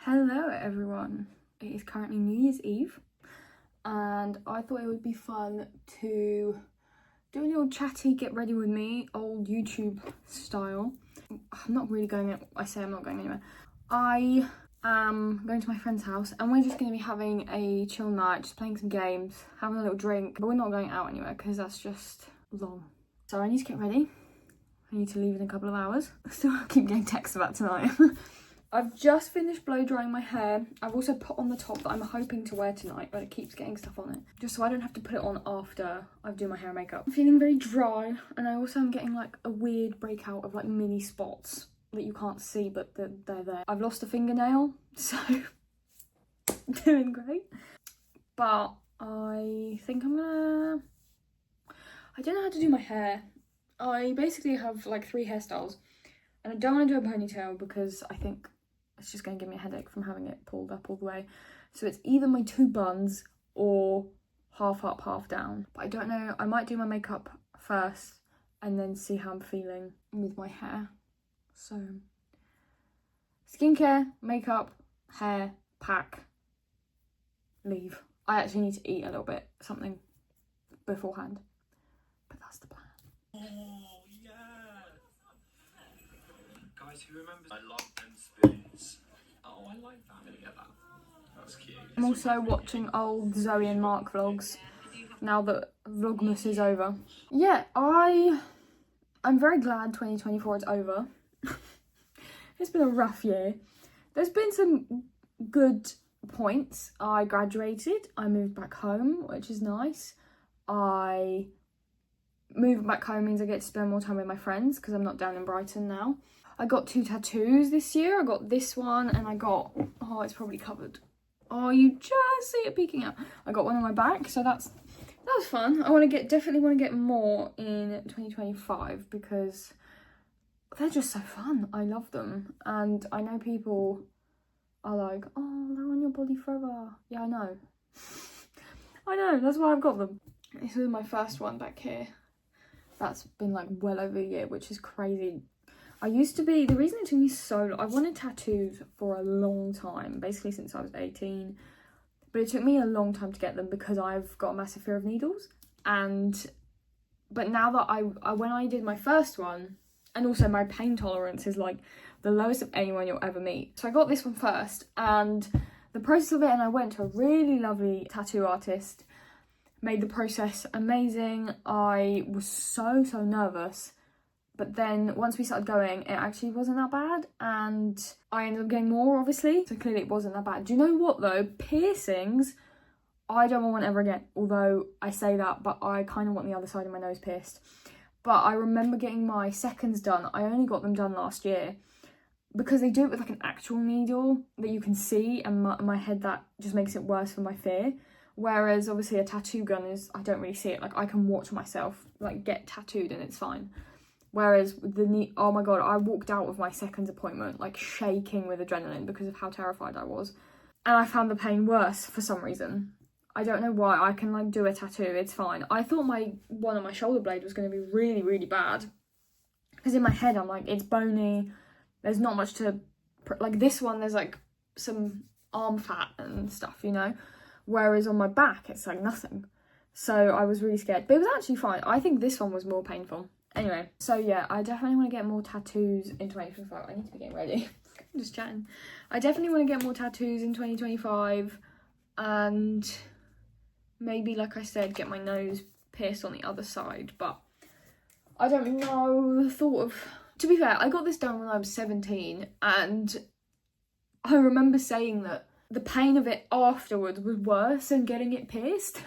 Hello everyone, it is currently New Year's Eve and I thought it would be fun to do a little chatty get ready with me, old YouTube style. I'm not really going, I'm not going anywhere. I am going to my friend's house and we're just going to be having a chill night, just playing some games, having a little drink, but we're not going out anywhere because that's just long. So I need to get ready. I need to leave in a couple of hours. I still keep getting texts about tonight. I've just finished blow drying my hair. I've also put on the top that I'm hoping to wear tonight, but it keeps getting stuff on it. Just so I don't have to put it on after I do my hair and makeup. I'm feeling very dry, and I also am getting like a weird breakout of like mini spots that you can't see, but they're there. I've lost a fingernail, so doing great. But I think I don't know how to do my hair. I basically have like 3 hairstyles, and I don't want to do a ponytail because I think it's just going to give me a headache from having it pulled up all the way. So it's either my 2 buns or half up, half down. But I don't know, I might do my makeup first and then see how I'm feeling with my hair. So skincare, makeup, hair, pack, leave. I actually need to eat a little bit, something beforehand. But that's the plan. Oh, yeah. Guys, who remembers I love and spoons? Oh, I like that. I'm gonna get that. That was cute. I'm also watching old Zoe and Mark vlogs now that Vlogmas is over. Yeah, I'm very glad 2024 is over. It's been a rough year. There's been some good points. I graduated, I moved back home, which is nice. Moving back home means I get to spend more time with my friends because I'm not down in Brighton now. I got 2 tattoos this year. I got this one and I got, oh, it's probably covered. Oh, you just see it peeking out. I got one on my back, so that was fun. I definitely want to get more in 2025 because they're just so fun. I love them. And I know people are like, oh, they're on your body forever. Yeah, I know. I know, that's why I've got them. This is my first one back here. That's been like well over a year, which is crazy. The reason it took me so long, I wanted tattoos for a long time, basically since I was 18. But it took me a long time to get them because I've got a massive fear of needles. But now that when I did my first one, and also my pain tolerance is like the lowest of anyone you'll ever meet. So I got this one first, and the process of it, and I went to a really lovely tattoo artist, made the process amazing. I was so nervous, but then once we started going, it actually wasn't that bad, and I ended up getting more, obviously, so clearly it wasn't that bad. Do you know what though? Piercings, I don't want one ever again, although I say that, but I kind of want the other side of my nose pierced. But I remember getting my seconds done. I only got them done last year because they do it with like an actual needle that you can see, and my head, that just makes it worse for my fear. Whereas obviously a tattoo gun is, I don't really see it. Like I can watch myself like get tattooed and it's fine. Whereas with oh my god, I walked out of my seconds appointment like shaking with adrenaline because of how terrified I was. And I found the pain worse for some reason. I don't know why. I can like do a tattoo, it's fine. I thought one on my shoulder blade was going to be really, really bad. Because in my head I'm like, it's bony. There's not much to, like this one, there's like some arm fat and stuff, you know? Whereas on my back, it's like nothing. So I was really scared. But it was actually fine. I think this one was more painful. Anyway, so yeah, I definitely want to get more tattoos in 2025. I need to be getting ready. I'm just chatting. I definitely want to get more tattoos in 2025. And maybe, like I said, get my nose pierced on the other side. But I don't know. The thought of... To be fair, I got this done when I was 17. And I remember saying that the pain of it afterwards was worse than getting it pierced.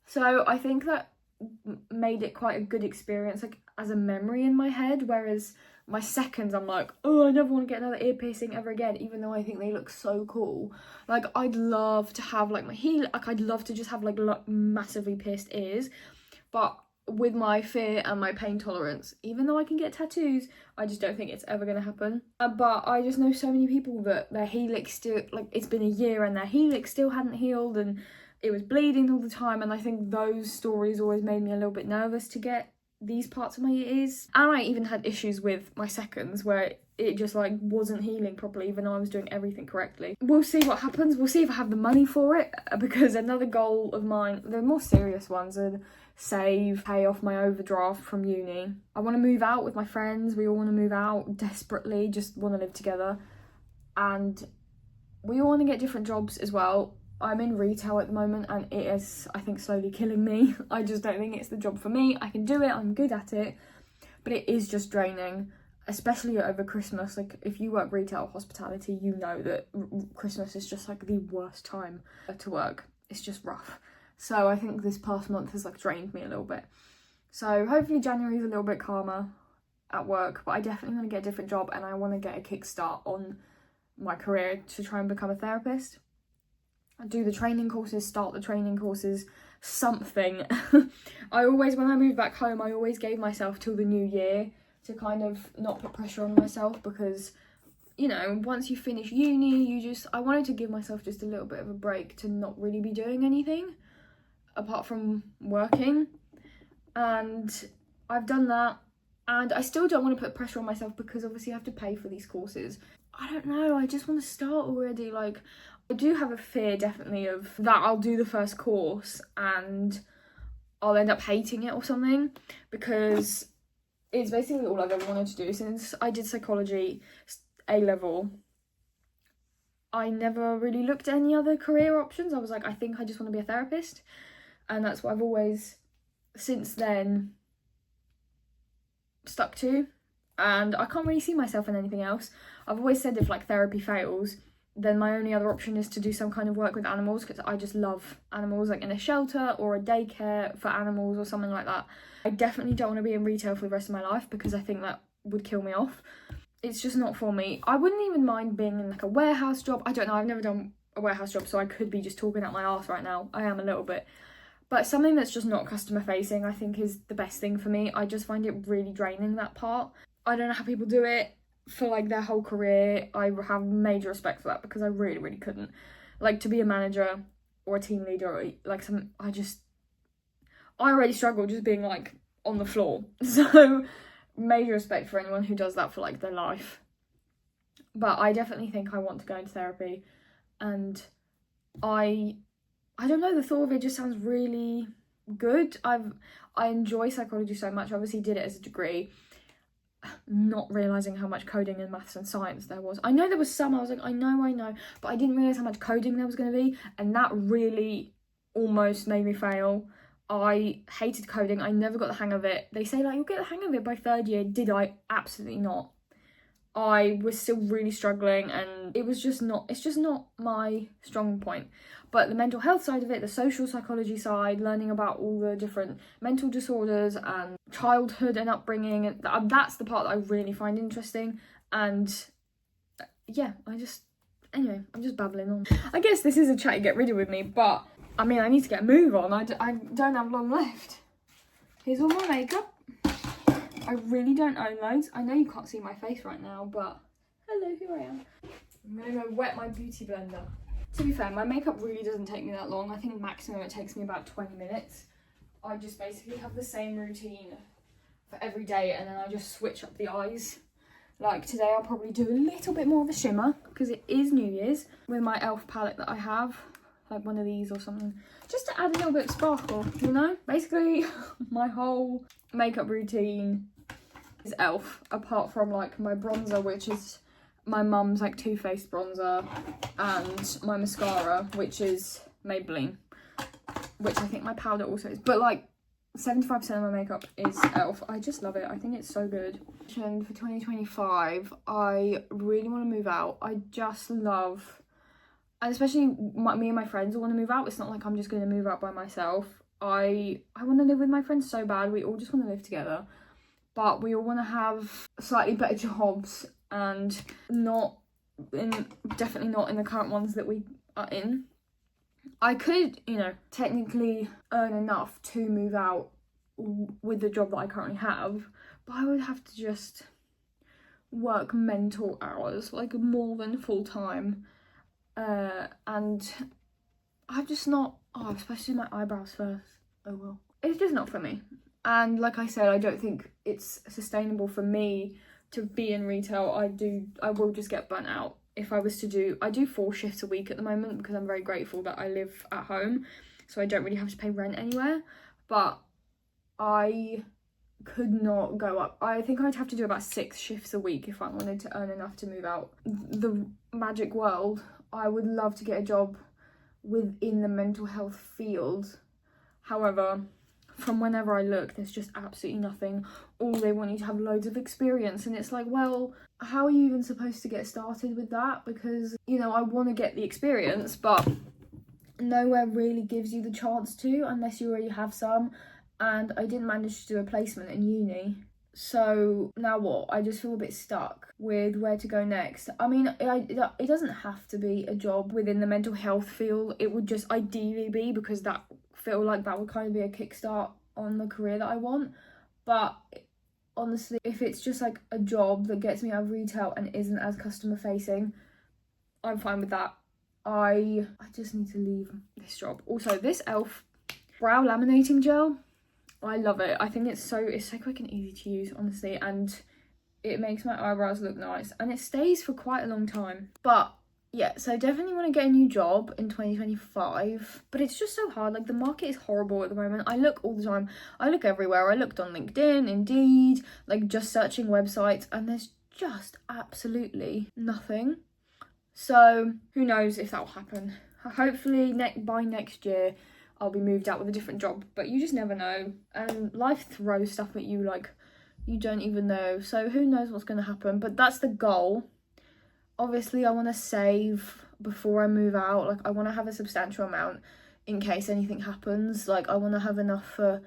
So I think that made it quite a good experience, like as a memory in my head, whereas my seconds I'm like, oh, I never want to get another ear piercing ever again, even though I think they look so cool. Like I'd love to have like my heel, like I'd love to just have like massively pierced ears, but with my fear and my pain tolerance, even though I can get tattoos, I just don't think it's ever going to happen. But I just know so many people that their helix still, like it's been a year and their helix still hadn't healed and it was bleeding all the time, and I think those stories always made me a little bit nervous to get these parts of my ears. And I even had issues with my seconds where it just like wasn't healing properly even though I was doing everything correctly. We'll see what happens. We'll see if I have the money for it, because another goal of mine, the more serious ones, are save, pay off my overdraft from uni. I want to move out with my friends. We all want to move out desperately, just want to live together. And we all want to get different jobs as well. I'm in retail at the moment and it is, I think, slowly killing me. I just don't think it's the job for me. I can do it, I'm good at it, but it is just draining, especially over Christmas. Like, if you work retail hospitality, you know that Christmas is just like the worst time to work. It's just rough. So I think this past month has like drained me a little bit. So hopefully January is a little bit calmer at work, but I definitely want to get a different job and I want to get a kickstart on my career to try and become a therapist. Do the training courses, start the training courses, something. I always, when I moved back home, I always gave myself till the new year to kind of not put pressure on myself, because, you know, once you finish uni, I wanted to give myself just a little bit of a break to not really be doing anything apart from working. And I've done that, and I still don't want to put pressure on myself because obviously I have to pay for these courses. I don't know, I just want to start already. Like, I do have a fear definitely of that I'll do the first course and I'll end up hating it or something, because it's basically all I've ever wanted to do. Since I did psychology A-level, I never really looked at any other career options. I was like, I think I just want to be a therapist, and that's what I've always since then stuck to, and I can't really see myself in anything else. I've always said if like therapy fails, then my only other option is to do some kind of work with animals, because I just love animals, like in a shelter or a daycare for animals or something like that. I definitely don't want to be in retail for the rest of my life because I think that would kill me off. It's just not for me. I wouldn't even mind being in like a warehouse job. I don't know, I've never done a warehouse job, so I could be just talking out my arse right now. I am a little bit. But something that's just not customer facing, I think, is the best thing for me. I just find it really draining, that part. I don't know how people do it for like their whole career. I have major respect for that because I really, really couldn't. Like, to be a manager or a team leader, or like I already struggle just being like on the floor. So major respect for anyone who does that for like their life. But I definitely think I want to go into therapy, and I don't know, the thought of it just sounds really good. I enjoy psychology so much. I obviously did it as a degree, not realising how much coding and maths and science there was. I know there was some, I was like, I know, but I didn't realise how much coding there was going to be, and that really almost made me fail. I hated coding. I never got the hang of it. They say like, you'll get the hang of it by third year. Did I? Absolutely not. I was still really struggling, and it's just not my strong point. But the mental health side of it, the social psychology side, learning about all the different mental disorders and childhood and upbringing, that's the part that I really find interesting. And yeah, I'm just babbling on. I guess this is a chatty get rid of with me, but I mean, I need to get a move on. I don't have long left. Here's all my makeup. I really don't own loads. I know you can't see my face right now, but hello, here I am. I'm gonna go wet my beauty blender. To be fair, my makeup really doesn't take me that long. I think maximum it takes me about 20 minutes. I just basically have the same routine for every day, and then I just switch up the eyes. Like today I'll probably do a little bit more of a shimmer because it is New Year's, with my e.l.f. palette that I have, like one of these or something, just to add a little bit of sparkle, you know? Basically, my whole makeup routine is e.l.f. apart from like my bronzer, which is my mum's like Too Faced bronzer, and my mascara, which is Maybelline, which I think my powder also is. But like 75% of my makeup is e.l.f. I just love it. I think it's so good. And for 2025, I really want to move out. I just love, and especially me and my friends all want to move out. It's not like I'm just going to move out by myself. I want to live with my friends so bad. We all just want to live together, but we all want to have slightly better jobs, and definitely not in the current ones that we are in. I could, you know, technically earn enough to move out with the job that I currently have, but I would have to just work mental hours, like more than full time. And I'm just not, especially my eyebrows first. Oh well. It's just not for me. And like I said, I don't think it's sustainable for me to be in retail. I will just get burnt out if I was to do, I do 4 shifts a week at the moment because I'm very grateful that I live at home, so I don't really have to pay rent anywhere. But I could not go up. I think I'd have to do about 6 shifts a week if I wanted to earn enough to move out the magic world. I would love to get a job within the mental health field. However, from whenever I look, there's just absolutely nothing. All they want you to have loads of experience, and it's like, well, how are you even supposed to get started with that? Because, you know, I want to get the experience, but nowhere really gives you the chance to unless you already have some. And I didn't manage to do a placement in uni, so now what? I just feel a bit stuck with where to go next. I mean, it doesn't have to be a job within the mental health field. It would just ideally be, because that feel like that would kind of be a kickstart on the career that I want. But honestly, if it's just like a job that gets me out of retail and isn't as customer facing, I'm fine with that. I just need to leave this job. Also, this e.l.f. brow laminating gel, I love it. I think it's so quick and easy to use, honestly, and it makes my eyebrows look nice, and it stays for quite a long time. But yeah, so I definitely want to get a new job in 2025, but it's just so hard. Like, the market is horrible at the moment. I look all the time. I look everywhere. I looked on LinkedIn, Indeed, like just searching websites, and there's just absolutely nothing. So who knows if that will happen. Hopefully by next year I'll be moved out with a different job, but you just never know. And life throws stuff at you like you don't even know. So who knows what's going to happen, but that's the goal. Obviously, I want to save before I move out. Like, I want to have a substantial amount in case anything happens. Like, I want to have enough for...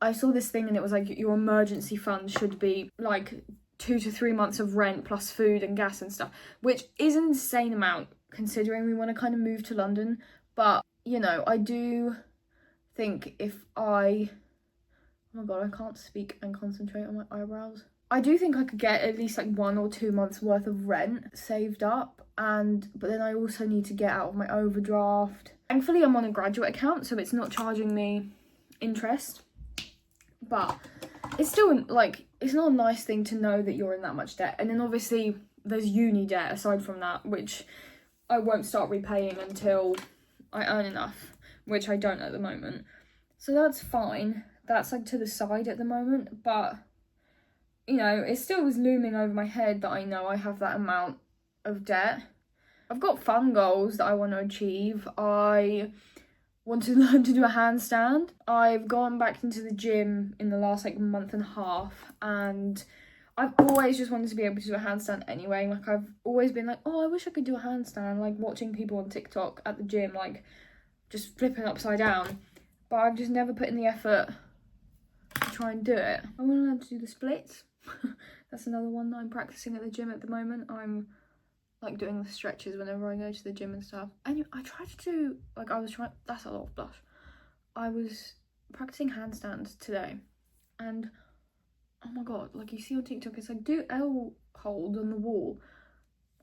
I saw this thing and it was like your emergency fund should be like 2 to 3 months of rent plus food and gas and stuff, which is an insane amount considering we want to kind of move to London. But, you know, I do think if oh my god, I can't speak and concentrate on my eyebrows. I do think I could get at least like 1 or 2 months worth of rent saved up, but then I also need to get out of my overdraft. Thankfully, I'm on a graduate account, so it's not charging me interest, but it's still like, it's not a nice thing to know that you're in that much debt. And then obviously there's uni debt aside from that, which I won't start repaying until I earn enough, which I don't at the moment. So that's fine. That's like to the side at the moment, but you know, it still was looming over my head that I know I have that amount of debt. I've got fun goals that I want to achieve. I want to learn to do a handstand. I've gone back into the gym in the last like month and a half, and I've always just wanted to be able to do a handstand anyway. Like, I've always been like, oh, I wish I could do a handstand, like watching people on TikTok at the gym, like just flipping upside down. But I've just never put in the effort to try and do it. I want to learn to do the splits. That's another one that I'm practicing at the gym at the moment. I'm like doing the stretches whenever I go to the gym and stuff. And I tried to do, like, that's a lot of blush. I was practicing handstands today, and oh my god, like, you see on TikTok, it's like, do L hold on the wall.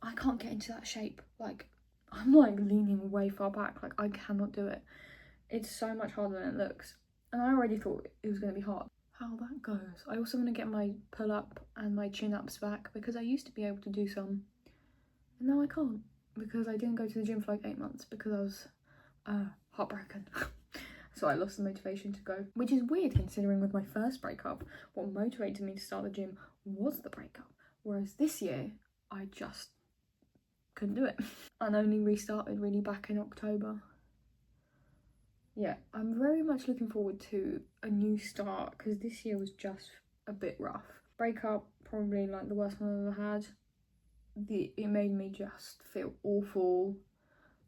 I can't get into that shape. Like, I'm like leaning way far back. Like, I cannot do it. It's so much harder than it looks. And I already thought it was going to be hard. How that goes. I also want to get my pull-up and my chin-ups back, because I used to be able to do some, and now I can't, because I didn't go to the gym for like 8 months because I was heartbroken. So I lost the motivation to go, which is weird considering with my first breakup, what motivated me to start the gym was the breakup, whereas this year I just couldn't do it and only restarted really back in October. Yeah, I'm very much looking forward to a new start, because this year was just a bit rough. Breakup, probably like the worst one I've ever had. It made me just feel awful.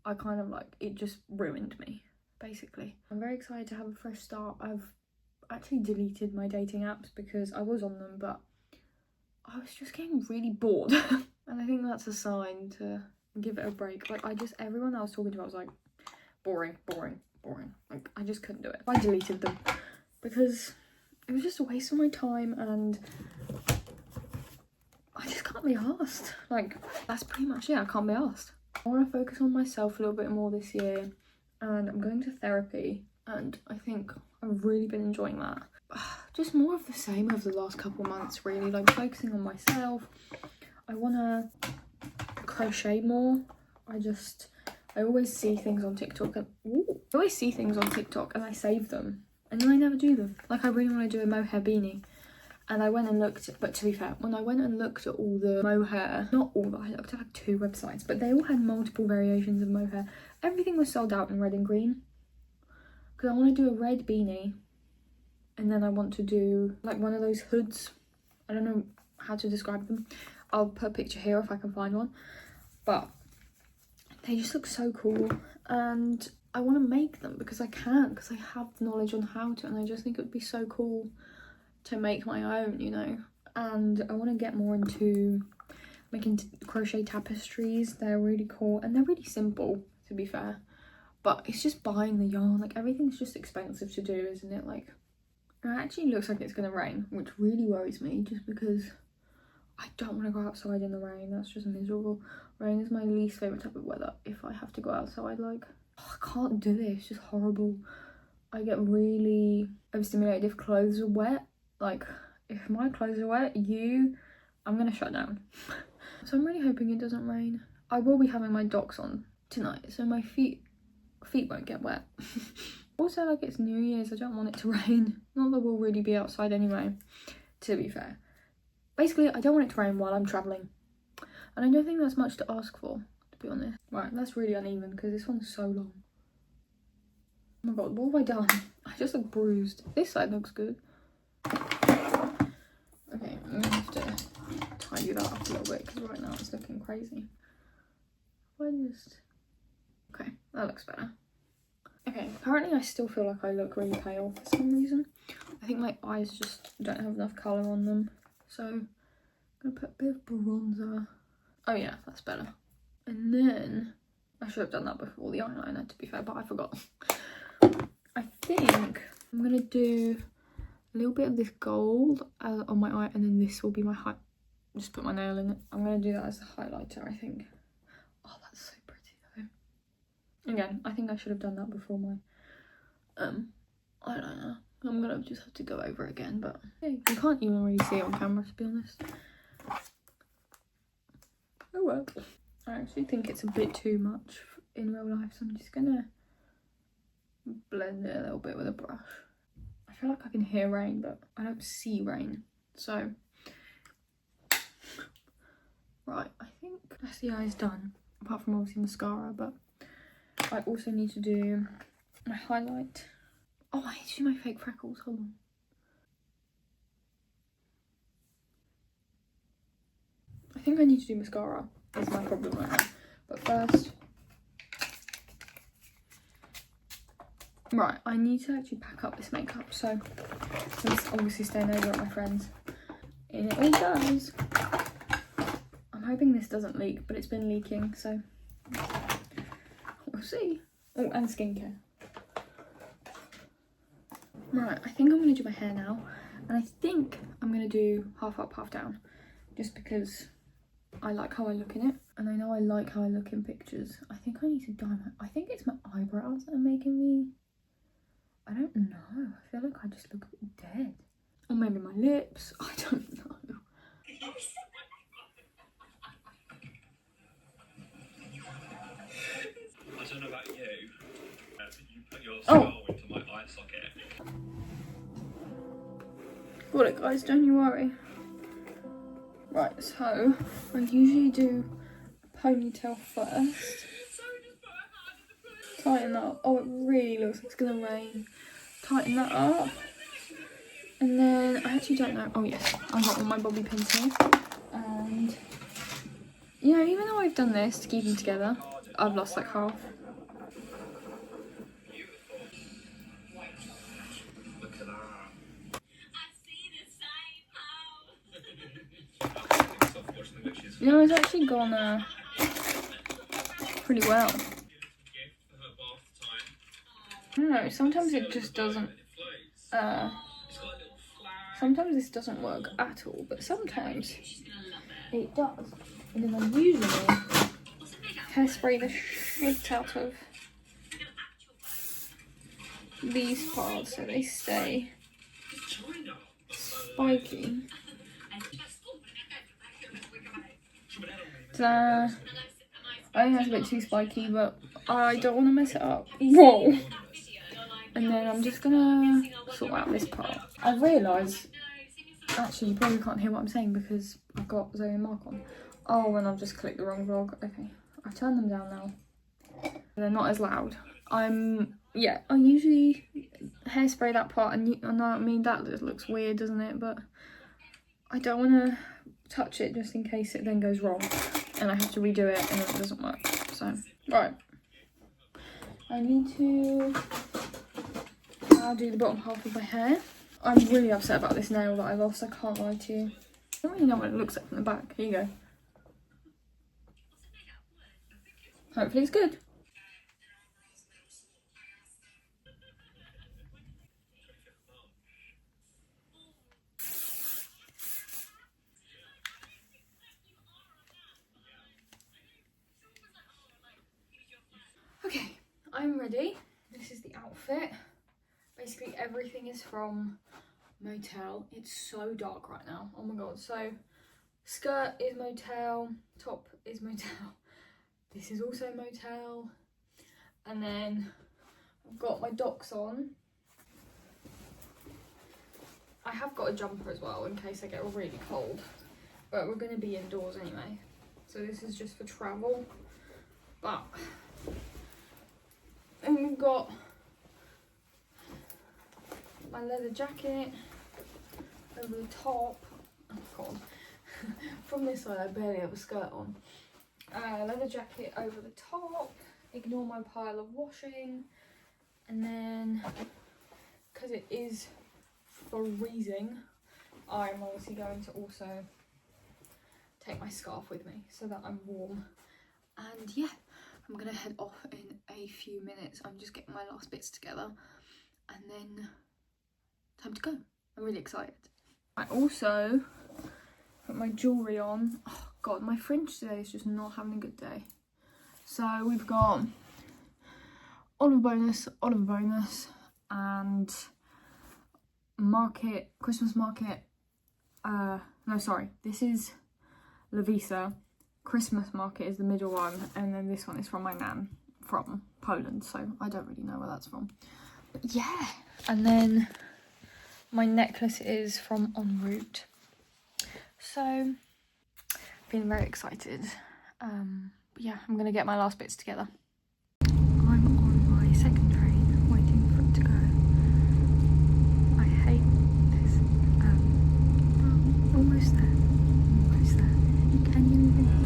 I kind of like, it just ruined me, basically. I'm very excited to have a fresh start. I've actually deleted my dating apps because I was on them, but I was just getting really bored. And I think that's a sign to give it a break. Like, everyone I was talking to, I was like, boring. Like, I just couldn't do it. I deleted them because it was just a waste of my time, and I just can't be arsed. Like, that's pretty much it. I can't be arsed. I want to focus on myself a little bit more this year, and I'm going to therapy, and I think I've really been enjoying that. just more of the same over the last couple months, really. Like focusing on myself. I want to crochet more. I always see things on TikTok and I save them and then I never do them. Like I really want to do a mohair beanie, and I went and looked, but to be fair, when I went and looked at all the mohair, not all, I looked at like 2 websites, but they all had multiple variations of mohair. Everything was sold out in red and green, because I want to do a red beanie, and then I want to do like one of those hoods. I don't know how to describe them. I'll put a picture here if I can find one, but they just look so cool and I want to make them because I can, because I have the knowledge on how to, and I just think it would be so cool to make my own, you know. And I want to get more into making crochet tapestries. They're really cool and they're really simple, to be fair, but it's just buying the yarn. Like everything's just expensive to do, isn't it? Like it actually looks like it's gonna rain, which really worries me, just because I don't want to go outside in the rain. That's just miserable. Rain is my least favourite type of weather if I have to go outside. Like, oh, I can't do it. It's just horrible. I get really overstimulated if clothes are wet. Like, if my clothes are wet, I'm going to shut down. So I'm really hoping it doesn't rain. I will be having my docks on tonight, so my feet won't get wet. Also, like, it's New Year's. I don't want it to rain. Not that we'll really be outside anyway, to be fair. Basically, I don't want it to rain while I'm travelling. And I don't think that's much to ask for, to be honest. Right, that's really uneven because this one's so long. Oh my god, what have I done? I just look bruised. This side looks good. Okay, I'm gonna have to tidy that up a little bit because right now it's looking crazy. Okay, that looks better. Okay, currently I still feel like I look really pale for some reason. I think my eyes just don't have enough colour on them. So I'm gonna put a bit of bronzer. Oh yeah, that's better. And then I should have done that before the eyeliner, to be fair, but I forgot. I think I'm gonna do a little bit of this gold on my eye, and then this will be my just put my nail in it. I'm gonna do that as a highlighter, I think. Oh, that's so pretty though. Again, I think I should have done that before my eyeliner. I'm gonna just have to go over it again, but yeah, you can't even really see it on camera, to be honest. Oh well. I actually think it's a bit too much in real life, so I'm just gonna blend it a little bit with a brush. I feel like I can hear rain, but I don't see rain, so right, I think that's the eyes done, apart from obviously mascara. But I also need to do my highlight. Oh, I need to do my fake freckles. Hold on. I think I need to do mascara. Is my problem right now. But first, right, I need to actually pack up this makeup. So it's obviously staying over at my friend's, and it all does. I'm hoping this doesn't leak, but it's been leaking, so we'll see. Oh, and skincare. Right, I think I'm going to do my hair now, and I think I'm going to do half up, half down, just because I like how I look in it, and I know I like how I look in pictures. I think I need to dye I think it's my eyebrows that are making me, I don't know, I feel like I just look dead. Or maybe my lips, I don't know. I don't know about you, but you put your skull into my eye socket. Got it, guys, don't you worry. Right, so I usually do a ponytail first. Tighten that up. Oh, it really looks like it's gonna rain. Tighten that up. And then I actually don't know. Oh yes, I've got all my bobby pins here. And you know, even though I've done this to keep them together, I've lost like half. Look at that. You know, it's actually gone pretty well. I don't know, sometimes it just doesn't, sometimes this doesn't work at all, but sometimes it does. And then I usually hairspray the shit out of these parts so they stay spiky. Ta-da! I think that's a bit too spiky, but I don't want to mess it up. Whoa! And then I'm just gonna sort out this part. I've realised, actually you probably can't hear what I'm saying because I've got Zoe and Mark on. Oh, and I've just clicked the wrong vlog. Okay, I've turned them down now. They're not as loud. I usually hairspray that part, and I know, I mean, that looks weird, doesn't it? But I don't want to touch it just in case it then goes wrong and I have to redo it and it doesn't work. So, right. I need to now do the bottom half of my hair. I'm really upset about this nail that I lost, I can't lie to you. I don't really know what it looks like from the back. Here you go. Hopefully it's good. Okay, I'm ready. This is the outfit. Basically everything is from Motel. It's so dark right now. Oh my god. So skirt is Motel, top is Motel. This is also Motel. And then I've got my Docs on. I have got a jumper as well in case I get really cold. But we're going to be indoors anyway. So this is just for travel. But... and we've got my leather jacket over the top. Oh god. From this side I barely have a skirt on. Leather jacket over the top. Ignore my pile of washing. And then, because it is freezing, I'm obviously going to also take my scarf with me so that I'm warm. And yeah, I'm gonna head off in a few minutes. I'm just getting my last bits together and then time to go. I'm really excited. I also put my jewellery on. Oh god, my fringe today is just not having a good day. So we've got Oliver Bonus and Market, Christmas Market. No, sorry, this is La Visa. Christmas Market is the middle one, and then this one is from my nan from Poland, so I don't really know where that's from. But yeah, and then my necklace is from En Route. So, feeling very excited. But yeah, I'm gonna get my last bits together. I'm on my second train, waiting for it to go. I hate this. Almost there. Almost there. Can you even hear it?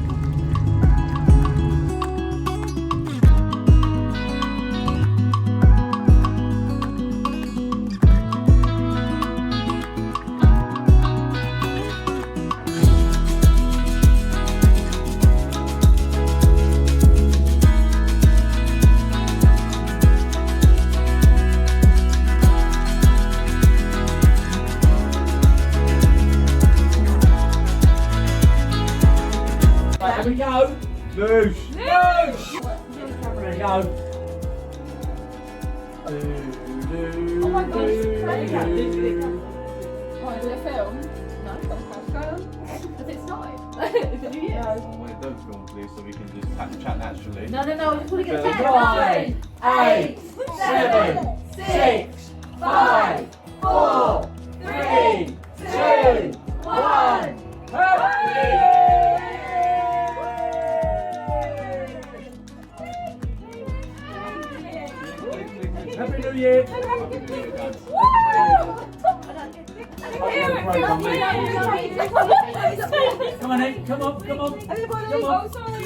Here we go. Moosh. Moosh. There we go. Oh my god, it's crazy. Oh, is it a film? No, it's not a film. Does it start? Is it New Year's? Oh, wait, don't film, please, so we can just chat naturally. No, I just want to get 9, 8, 7, 6, 5, 4, 3, 2, 1. Happy New Year! Come on, Ed. Come on. Oh, sorry.